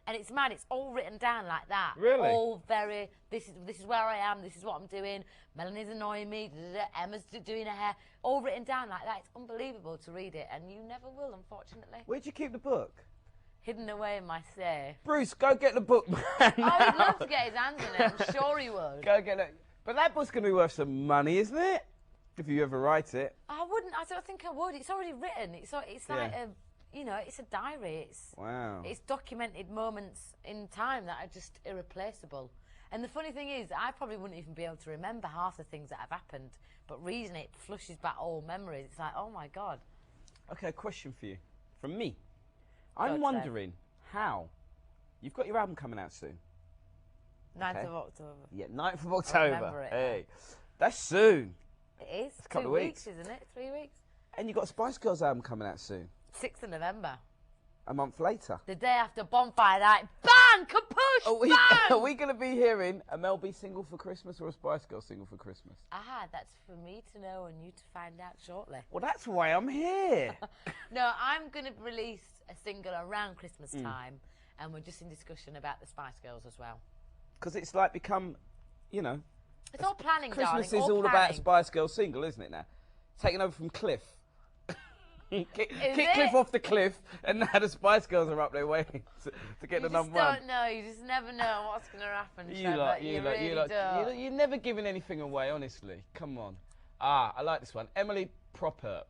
And it's mad, it's all written down like that. Really? All very, this is where I am, this is what I'm doing, Melanie's annoying me, Emma's doing her hair, all written down like that. It's unbelievable to read it, and you never will, unfortunately. Where'd you keep the book? Hidden away in my safe. Bruce, go get the book, man. Oh, he'd love to get his hands in it, I'm sure he would. Go get it. But that book's going to be worth some money, isn't it? If you ever write it. I don't think I would. It's already written. It's like a... You know, it's a diary. It's documented moments in time that are just irreplaceable. And the funny thing is, I probably wouldn't even be able to remember half the things that have happened, but reading it flushes back old memories. It's like, oh my God. Okay, a question for you. From me. I'm wondering how. You've got your album coming out soon. 9th of October. Yeah, 9th of October. I remember it. Hey, that's soon. It is. It's a couple 2 of weeks, isn't it? 3 weeks. And you've got a Spice Girls album coming out soon. 6th of November. A month later. The day after Bonfire Night. Bang! Kapoosh! Bang! Are we going to be hearing a Mel B single for Christmas or a Spice Girls single for Christmas? That's for me to know and you to find out shortly. Well, that's why I'm here. No, I'm going to release a single around Christmas time, and we're just in discussion about the Spice Girls as well. Because it's like become, you know... It's all planning, Christmas darling. is all about a Spice Girls single, isn't it now? Taking over from Cliff. Kick Cliff off the cliff, and now the Spice Girls are up there waiting to get the number 1. You just don't know. You just never know what's going to happen. You're never giving anything away, honestly. Come on. I like this one. Emily Proper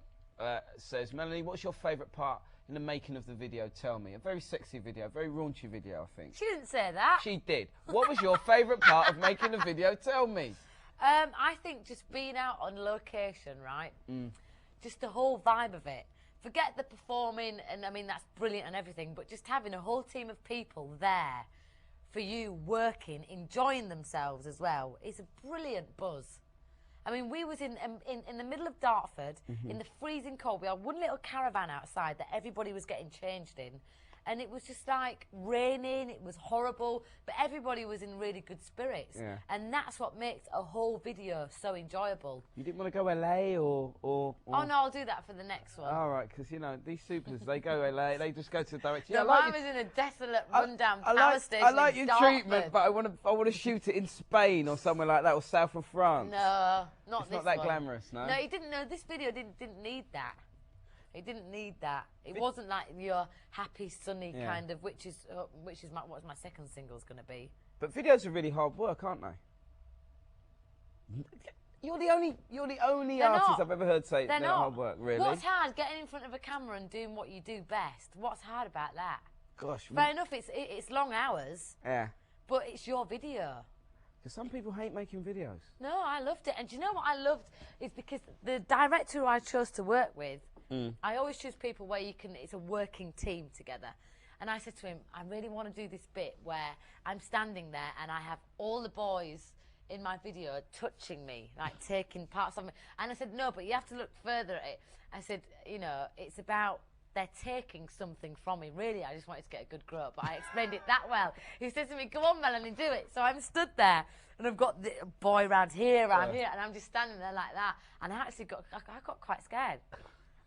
says, Melanie, what's your favourite part in the making of the video? Tell me. A very sexy video, very raunchy video, I think. She didn't say that. She did. What was your favourite part of making the video? Tell me. I think just being out on location, right? Just the whole vibe of it. forget the performing, and I mean, that's brilliant and everything, but just having a whole team of people there for you working, enjoying themselves as well, is a brilliant buzz. I mean, we was in the middle of Dartford, in the freezing cold. We had one little caravan outside that everybody was getting changed in. And it was just like raining, it was horrible, but everybody was in really good spirits. Yeah. And that's what makes a whole video so enjoyable. You didn't want to go LA or... Oh no, I'll do that for the next one. All right, because, you know, these supers, they go LA, they just go to the director. No, mine was in a desolate, rundown power station. I like your Dartford. treatment, but I want to shoot it in Spain or somewhere like that, or south of France. No, not it's this not that one. glamorous, no? No, it didn't. No, this video didn't need that. It didn't need that. It wasn't like your happy, sunny kind of, which is what my second single's going to be. But videos are really hard work, aren't they? You're the only artist I've ever heard say they're not hard work. Really? What's hard? Getting in front of a camera and doing what you do best. What's hard about that? Gosh. Fair enough. It's long hours. Yeah. But it's your video. Because some people hate making videos. No, I loved it. And do you know what I loved? Is because the director who I chose to work with, I always choose people where it's a working team together. And I said to him, I really want to do this bit where I'm standing there and I have all the boys in my video touching me, like taking parts of me. And I said, no, but you have to look further at it. I said, you know, it's about they're taking something from me. Really, I just wanted to get a good grow up, but I explained it that well. He said to me, go on, Melanie, do it. So I'm stood there, and I've got the boy around here, and I'm just standing there like that. And I got quite scared.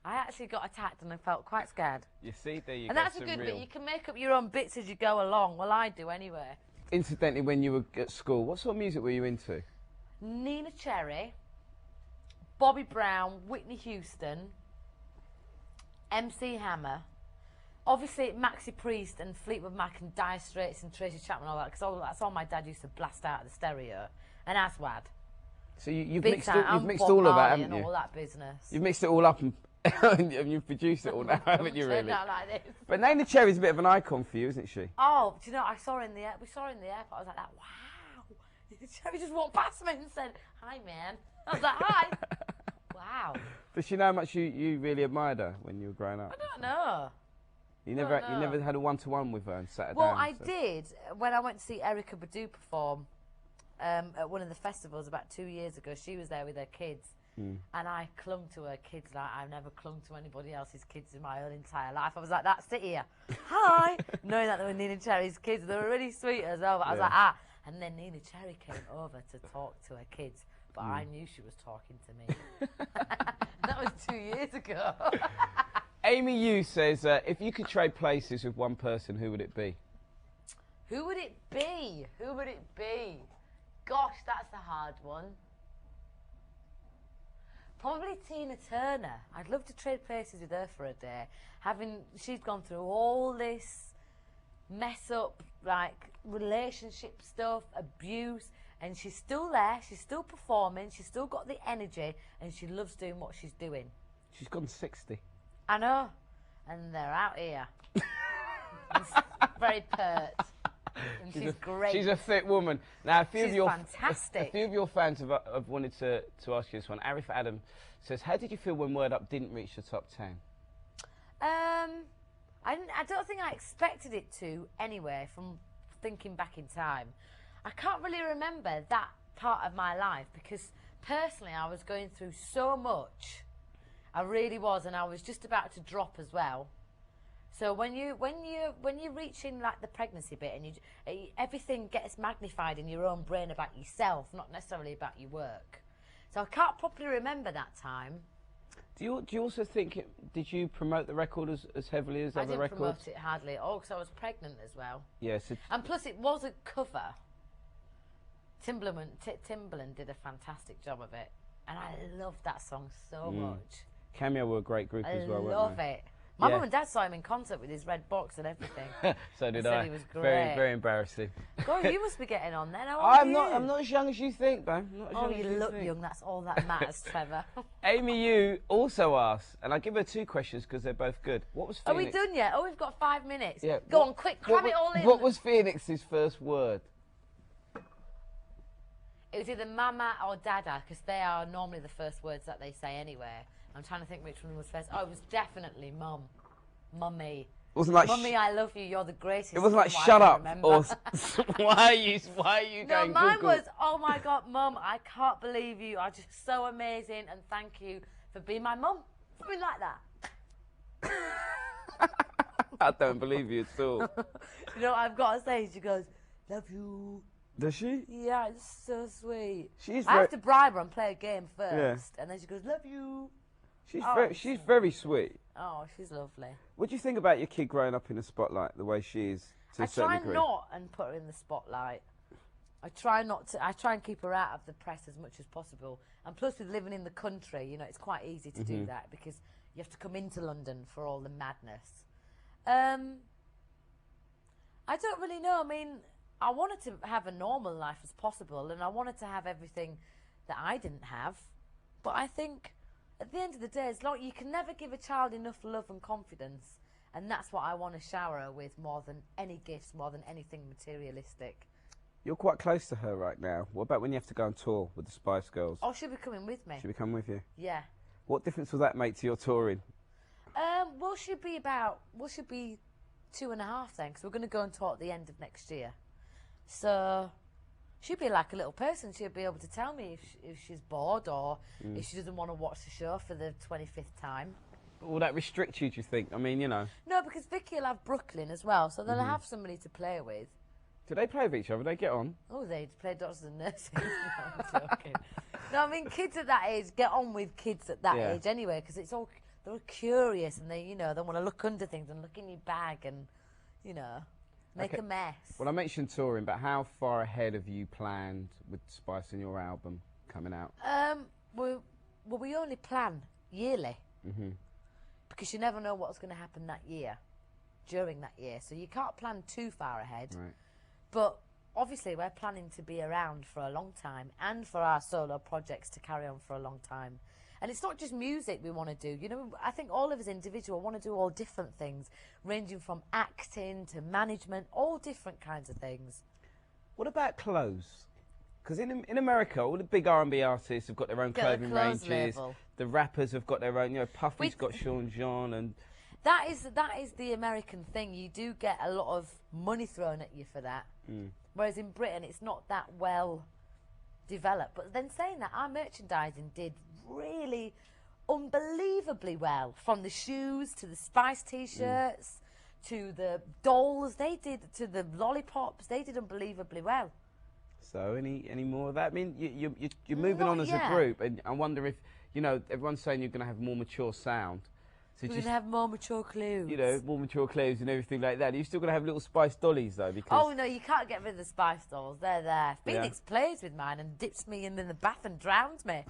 I actually got attacked, and I felt quite scared. You see, there you go. And that's a good bit. You can make up your own bits as you go along. Well, I do anyway. Incidentally, when you were at school, what sort of music were you into? Nina Cherry, Bobby Brown, Whitney Houston, MC Hammer, obviously Maxi Priest and Fleetwood Mac and Dire Straits and Tracy Chapman and all that, because that's all my dad used to blast out of the stereo, and Aswad. So you've mixed all of that, haven't you? And all that business. You've mixed it all up and you've produced it all now, haven't you, really? Like this. But Nina Cherry's a bit of an icon for you, isn't she? Oh, do you know, we saw her in the airport. I was like, wow. Cherry just walked past me and said, hi, man. I was like, hi. Wow. Does she know how much you really admired her when you were growing up? I don't know. You never had a one-to-one with her and sat her down? Well, I did when I went to see Erykah Badu perform at one of the festivals about 2 years ago. She was there with her kids. And I clung to her kids like I've never clung to anybody else's kids in my own entire life. I was like, that's it here. Hi. Knowing that they were Nina Cherry's kids. They were really sweet as well. But I was like, ah. And then Nina Cherry came over to talk to her kids. But I knew she was talking to me. That was 2 years ago. Amy Yu says, if you could trade places with one person, who would it be? Who would it be? Who would it be? Gosh, that's a hard one. Probably Tina Turner. I'd love to trade places with her for a day. She's gone through all this mess up, like relationship stuff, abuse, and she's still there, she's still performing, she's still got the energy, and she loves doing what she's doing. She's gone 60. I know. And they're out here. Very pert. And she's great. She's a fit woman. Now, fantastic. A few of your fans have wanted to ask you this one. Arif Adam says, how did you feel when Word Up didn't reach the top 10? I don't think I expected it to anyway, from thinking back in time. I can't really remember that part of my life because personally I was going through so much. I really was, and I was just about to drop as well. So when you're reaching like the pregnancy bit and everything gets magnified in your own brain about yourself, not necessarily about your work. So I can't properly remember that time. Do you also think, did you promote the record as heavily as other records? I didn't promote it hardly at all because I was pregnant as well. Yes. And plus it was a cover. Timbaland did a fantastic job of it. And I loved that song so much. Cameo were a great group as well, weren't they? I love it. My mum and dad saw him in concert with his red box and everything. So did I. He was great. Very, very embarrassing. God, you must be getting on then. I'm not as young as you think, though. You look young. That's all that matters, Trevor. Amy Yu also asked, and I give her two questions because they're both good. What was Phoenix? Are we done yet? Oh, we've got 5 minutes. Yeah. Go on, quick, cram it all in. What was Phoenix's first word? It was either mama or dada, because they are normally the first words that they say anyway. I'm trying to think which one was first. Oh, it was definitely Mum. Mummy. It wasn't like Mummy, I love you. You're the greatest. It wasn't like mum I shut can up remember. or why are you No, going? mine Google? was, oh my God, Mum, I can't believe you. Are just so amazing, and thank you for being my mum. Something like that. I don't believe you at all. You know what I've got to say? She goes, love you. Does she? Yeah, it's so sweet. She's I have to bribe her and play a game first, Yeah. and then she goes, love you. She's very sweet. Oh, she's lovely. What do you think about your kid growing up in the spotlight the way she is? To I a certain try degree? not and put her in the spotlight. I try not to. I try and keep her out of the press as much as possible. And plus, with living in the country, you know, it's quite easy to do that because you have to come into London for all the madness. I don't really know. I mean, I wanted to have a normal life as possible, and I wanted to have everything that I didn't have. But I think, at the end of the day, it's like you can never give a child enough love and confidence, and that's what I want to shower her with more than any gifts, more than anything materialistic. You're quite close to her right now. What about when you have to go on tour with the Spice Girls? Oh, she'll be coming with me. She'll be coming with you? Yeah. What difference will that make to your touring? Well, she'll be 2.5 then, because we're going to go and tour at the end of next year. So she'll be like a little person. She'll be able to tell me if she's bored or if she doesn't want to watch the show for the 25th time. Will that restrict you, do you think? I mean, you know. No, because Vicky will have Brooklyn as well, so they'll have somebody to play with. Do they play with each other? They get on? Oh, they play doctors and nurses. No, I'm joking. No, I mean, kids at that age get on with kids at that age anyway, because it's all, they're curious and they, you know, they want to look under things and look in your bag and, you know, make a mess. Well, I mentioned touring, but how far ahead have you planned with Spice and your album coming out? Well, we only plan yearly. Because you never know what's going to happen that year, during that year. So you can't plan too far ahead. Right. But obviously we're planning to be around for a long time and for our solo projects to carry on for a long time. And it's not just music we want to do. You know, I think all of us individual want to do all different things, ranging from acting to management, all different kinds of things. What about clothes? Because in America, all the big R&B artists have got their own clothing ranges. Label. The rappers have got their own. You know, Puffy's got Sean John, and that is the American thing. You do get a lot of money thrown at you for that. Whereas in Britain, it's not that well developed. But then saying that, our merchandising did really unbelievably well. From the shoes to the Spice T-shirts to the dolls, they did, to the lollipops, they did unbelievably well. So any more of that? I mean, you're moving on as a group, and I wonder if, you know, everyone's saying you're going to have a more mature sound. So we're going to have more mature clothes. You know, more mature clothes and everything like that. Are you still going to have little Spice dollies, though? Because oh, no, you can't get rid of the Spice dolls. They're there. Phoenix plays with mine and dips me in the bath and drowns me.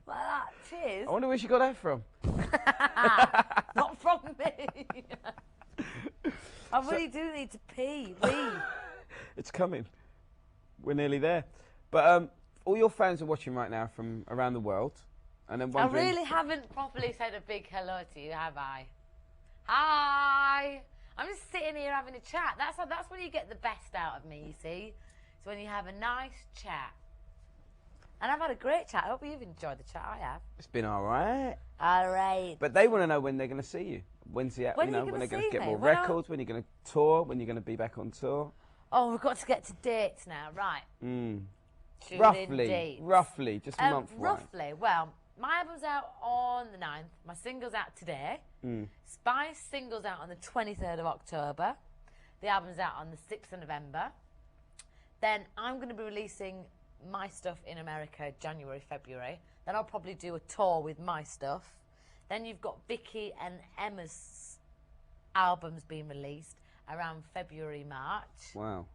Like that. Cheers. I wonder where she got that from. Not from me. I really do need to pee. It's coming. We're nearly there. But all your fans are watching right now from around the world. And then I really haven't properly said a big hello to you, have I? Hi! I'm just sitting here having a chat. That's when you get the best out of me, you see? It's when you have a nice chat. And I've had a great chat. I hope you've enjoyed the chat. I have. It's been all right. All right. But they want to know when they're going to see you. When they're going to get more records, when you're going to tour, when you're going to be back on tour. Oh, we've got to get to dates now, right? Roughly, just a month. Roughly, well, my album's out on the 9th. My single's out today. Spice single's out on the 23rd of October. The album's out on the 6th of November. Then I'm going to be releasing my stuff in America January, February. Then I'll probably do a tour with my stuff. Then you've got Vicky and Emma's albums being released around February, March. Wow.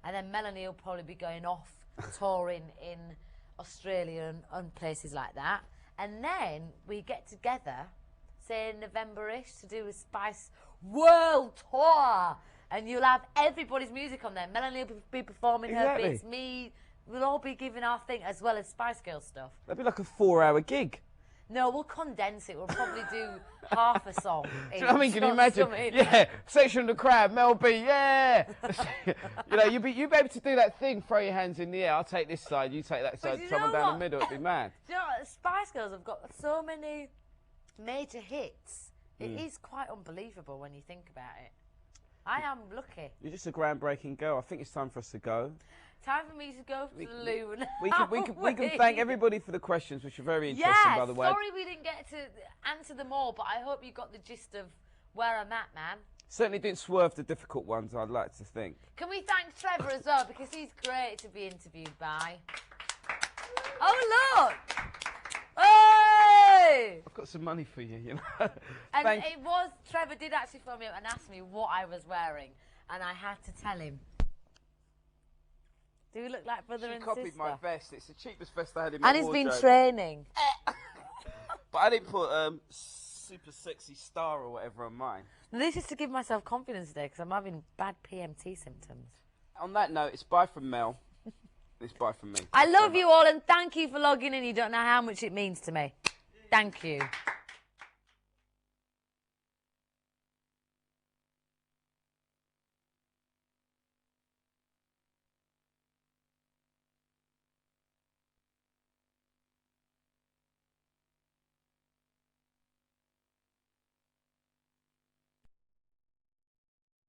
And then Melanie will probably be going off touring in Australia and places like that. And then we get together, say November-ish, to do a Spice World Tour. And you'll have everybody's music on there. Melanie will be performing her bits, me, we'll all be giving our thing, as well as Spice Girls stuff. That'd be like a 4-hour gig. No, we'll condense it. We'll probably do half a song. Do you know what I mean? Can you imagine? Yeah, section of the crowd, Mel B, yeah. You know, you'd be able to do that thing, throw your hands in the air, I'll take this side, you take that side, someone down the middle, it'd be mad. Do you know what? Spice Girls have got so many major hits. It is quite unbelievable when you think about it. I am lucky. You're just a groundbreaking girl. I think it's time for us to go. Time for me to go to the loo. We can thank everybody for the questions, which are very interesting, by the way. Sorry we didn't get to answer them all, but I hope you got the gist of where I'm at, man. Certainly didn't swerve the difficult ones, I'd like to think. Can we thank Trevor as well, because he's great to be interviewed by. Oh, look! Hey! I've got some money for you, you know. And Trevor did actually phone me up and ask me what I was wearing, and I had to tell him. Do we look like brother and sister? She copied my vest. It's the cheapest vest I had in my wardrobe. And he's been training. But I didn't put super sexy star or whatever on mine. This is to give myself confidence today, because I'm having bad PMT symptoms. On that note, it's bye from Mel. It's bye from me. I love you all, and thank you for logging in. You don't know how much it means to me. Thank you.